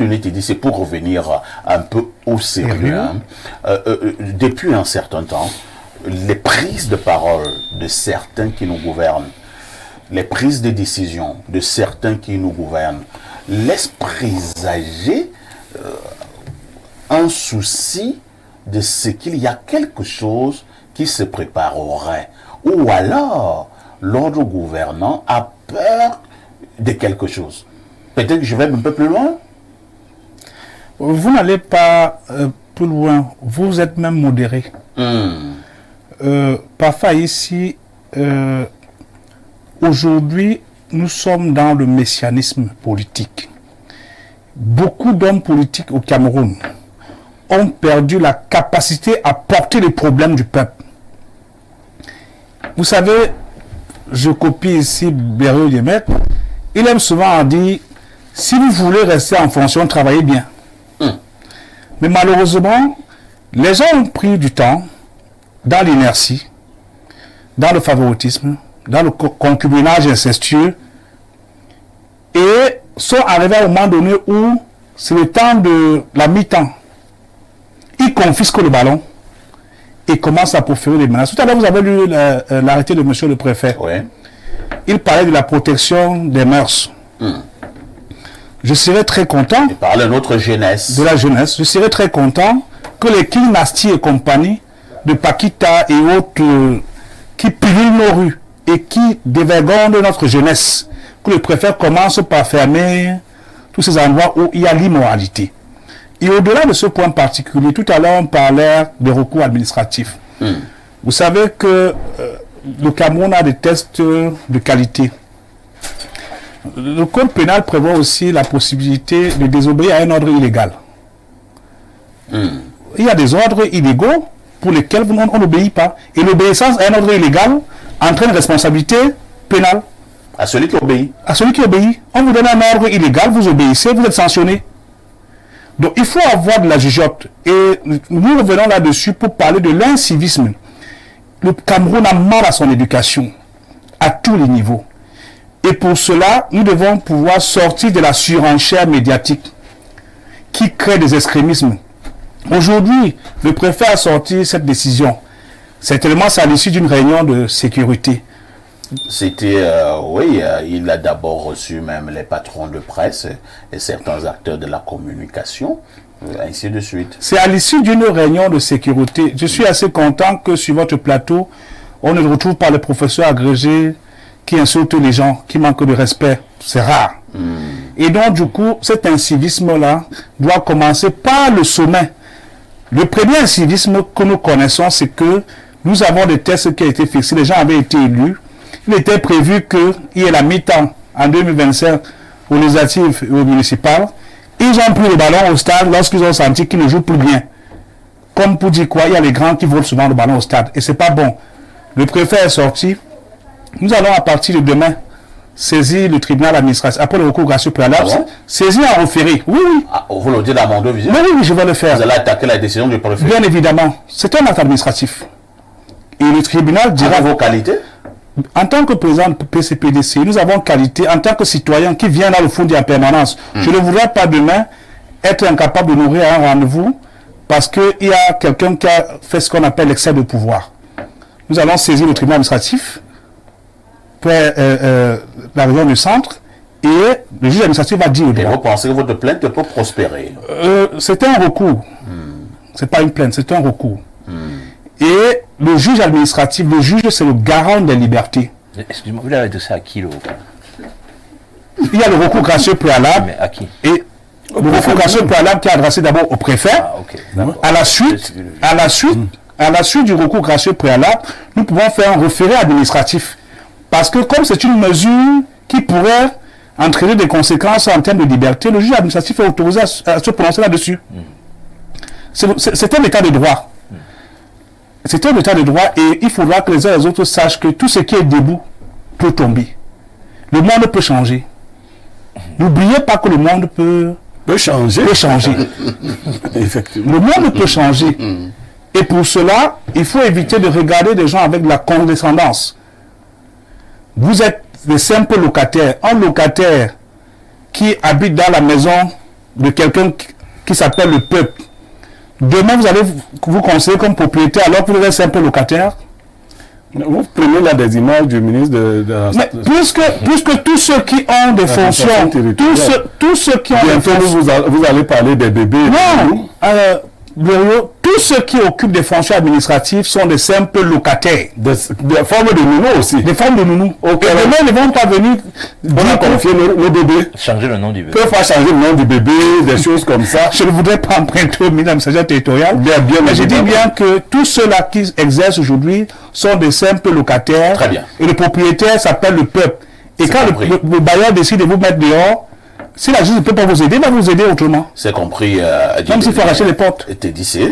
minute, il dit, c'est pour revenir un peu au sérieux. Hein. Depuis un certain temps, les prises de parole de certains qui nous gouvernent, les prises de décision de certains qui nous gouvernent, laissent présager un souci de ce qu'il y a quelque chose qui se préparerait. Ou alors, l'ordre gouvernant a peur de quelque chose. Peut-être que je vais un peu plus loin. Vous n'allez pas plus loin. Vous êtes même modéré. Parfois ici, aujourd'hui, nous sommes dans le messianisme politique. Beaucoup d'hommes politiques au Cameroun ont perdu la capacité à porter les problèmes du peuple. Vous savez, je copie ici Berriot Yemet, il aime souvent dire, si vous voulez rester en fonction, travaillez bien. Mais malheureusement, les gens ont pris du temps dans l'inertie, dans le favoritisme, dans le concubinage incestueux, et sont arrivés à un moment donné où c'est le temps de la mi-temps. Ils confisquent le ballon et commencent à proférer des menaces. Tout à l'heure, vous avez lu l'arrêté de monsieur le préfet. Oui. Il parlait de la protection des mœurs. Je serais très content. Il parlait de notre jeunesse. De la jeunesse. Je serais très content que les King Nasty et compagnie, de Paquita et autres, qui pillent nos rues et qui dévergondent notre jeunesse, que le préfet commence par fermer tous ces endroits où il y a l'immoralité. Et au-delà de ce point particulier, tout à l'heure on parlait des recours administratifs. Vous savez que le Cameroun a des tests de qualité. Le code pénal prévoit aussi la possibilité de désobéir à un ordre illégal. Il y a des ordres illégaux pour lesquels on n'obéit pas. Et l'obéissance à un ordre illégal entraîne responsabilité pénale. À celui qui obéit. À celui qui obéit. On vous donne un ordre illégal, vous obéissez, vous êtes sanctionné. Donc il faut avoir de la jugeote. Et nous revenons là-dessus pour parler de l'incivisme. Le Cameroun a mal à son éducation, à tous les niveaux. Et pour cela, nous devons pouvoir sortir de la surenchère médiatique qui crée des extrémismes. Aujourd'hui, le préfet a sorti cette décision. Certainement, c'est à l'issue d'une réunion de sécurité. C'était, oui, il a d'abord reçu même les patrons de presse et certains acteurs de la communication, ainsi de suite. C'est à l'issue d'une réunion de sécurité. Je suis assez content que sur votre plateau, on ne retrouve pas le professeur agrégé qui insulte les gens, qui manque de respect. C'est rare. Et donc, du coup, cet incivisme-là doit commencer par le sommet. Le premier incivisme que nous connaissons, c'est que nous avons des tests qui ont été fixés. Les gens avaient été élus. Il était prévu qu'il y ait la mi-temps en 2025 aux législatives et aux municipales. Ils ont pris le ballon au stade lorsqu'ils ont senti qu'ils ne jouent plus bien. Comme pour dire quoi, il y a les grands qui volent souvent le ballon au stade. Et c'est pas bon. Le préfet est sorti. Nous allons à partir de demain saisir le tribunal administratif. Après le recours gracieux préalable, saisir en référé. Oui, oui. Ah, vous le dites dans mon visite. Oui, oui, je vais le faire. Vous allez attaquer la décision du préfet. Bien évidemment. C'est un acte administratif. Et le tribunal dira... Avec vos qualités? En tant que président de PCPDC, nous avons qualité en tant que citoyen qui vient dans le fond en permanence. Je ne voudrais pas demain être incapable de nourrir un rendez-vous parce qu'il y a quelqu'un qui a fait ce qu'on appelle l'excès de pouvoir. Nous allons saisir le tribunal administratif près la région du centre et le juge administratif va dire au droit. Et vous pensez que votre plainte peut prospérer? C'est un recours. C'est pas une plainte, c'est un recours. Et le juge administratif, le juge, c'est le garant des libertés. Excusez-moi, vous l'avez adressé à qui le recours? Il y a le recours gracieux préalable. Mais à qui? Et le recours gracieux préalable qui est adressé d'abord au préfet. Ah, ok. À la suite du recours gracieux préalable, nous pouvons faire un référé administratif. Parce que comme c'est une mesure qui pourrait entraîner des conséquences en termes de liberté, le juge administratif est autorisé à se prononcer là-dessus. C'est un état de droit. C'est un état de droit et il faudra que les uns et les autres sachent que tout ce qui est debout peut tomber. Le monde peut changer. N'oubliez pas que le monde peut changer. Effectivement. Le monde peut changer. Et pour cela, il faut éviter de regarder des gens avec de la condescendance. Vous êtes des simples locataires. Un locataire qui habite dans la maison de quelqu'un qui s'appelle le peuple, demain vous allez vous considérer comme propriétaire alors que vous êtes un simple locataire. Vous prenez là des images du ministre de la... Mais puisque tous ceux qui ont des fonctions, tous ceux qui ont des bientôt fonctions... vous allez parler des bébés. Non, Blériot, tous ceux qui occupent des fonctions administratives sont des simples locataires. Des formes de nounous aussi. Des formes de nounous. Okay. Et demain, ils ne vont pas venir on a confié nos bébés. Changer le nom du bébé. Peut faire changer le nom du bébé, des choses comme ça. Je ne voudrais pas emprunter au ministre de l'administration territoriale. Bien, mais je dis bien que tous ceux-là qui exercent aujourd'hui sont des simples locataires. Très bien. Et le propriétaire s'appelle le peuple. Et quand le bailleur décide de vous mettre dehors, si la justice ne peut pas vous aider, il va vous aider autrement. C'est compris. Même s'il faut arracher les portes. T'es dit, c'est